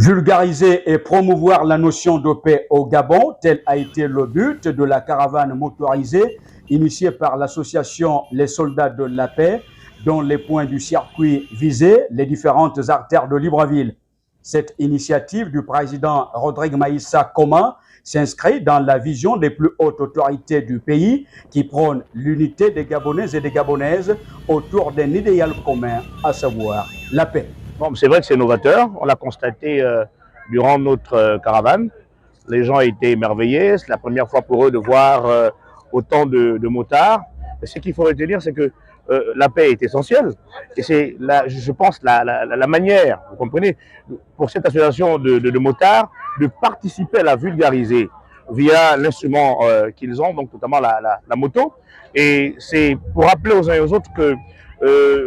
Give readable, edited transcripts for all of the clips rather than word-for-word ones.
Vulgariser et promouvoir la notion de paix au Gabon, tel a été le but de la caravane motorisée initiée par l'association Les Soldats de la Paix, dont les points du circuit visaient les différentes artères de Libreville. Cette initiative du président Rodrigue Maïssa Koma s'inscrit dans la vision des plus hautes autorités du pays qui prônent l'unité des Gabonais et des Gabonaises autour d'un idéal commun, à savoir la paix. Bon, c'est vrai que c'est novateur, on l'a constaté durant notre caravane. Les gens étaient émerveillés, c'est la première fois pour eux de voir autant de motards. Et ce qu'il faut retenir, c'est que la paix est essentielle. Et c'est, je pense, la manière, vous comprenez, pour cette association de motards, de participer à la vulgariser via l'instrument qu'ils ont, donc notamment la moto. Et c'est pour rappeler aux uns et aux autres que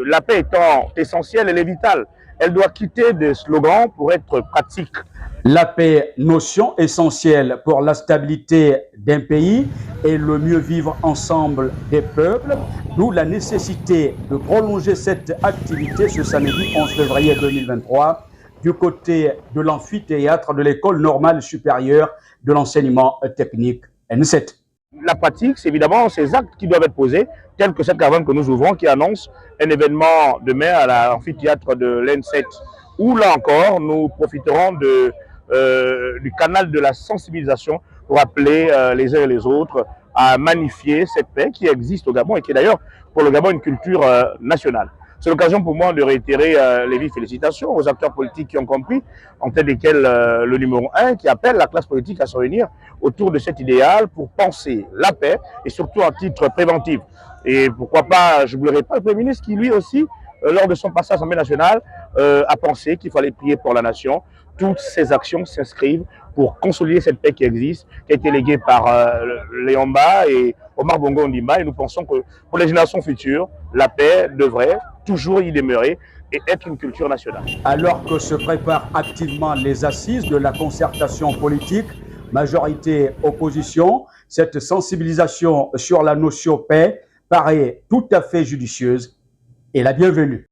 la paix étant essentielle, elle est vitale. Elle doit quitter des slogans pour être pratique. La paix, notion essentielle pour la stabilité d'un pays et le mieux vivre ensemble des peuples, d'où la nécessité de prolonger cette activité ce samedi 11 février 2023 du côté de l'amphithéâtre de l'École normale supérieure de l'enseignement technique N7. La pratique, c'est évidemment ces actes qui doivent être posés, tels que cette caravane que nous ouvrons, qui annonce un événement demain à l'amphithéâtre de l'N7, où là encore, nous profiterons du canal de la sensibilisation pour appeler les uns et les autres à magnifier cette paix qui existe au Gabon et qui est d'ailleurs pour le Gabon une culture nationale. C'est l'occasion pour moi de réitérer les vives félicitations aux acteurs politiques qui ont compris, en tête desquels le numéro 1 qui appelle la classe politique à se réunir autour de cet idéal pour penser la paix et surtout en titre préventif. Et pourquoi pas, je n'oublierai pas le Premier ministre qui lui aussi, lors de son passage à l'Assemblée nationale, a pensé qu'il fallait prier pour la nation. Toutes ces actions s'inscrivent pour consolider cette paix qui existe, qui a été léguée par Léon Mba et Omar Bongo Ondimba. Et nous pensons que pour les générations futures, la paix devrait toujours y demeurer et être une culture nationale. Alors que se préparent activement les assises de la concertation politique, majorité-opposition, cette sensibilisation sur la notion paix paraît tout à fait judicieuse et la bienvenue.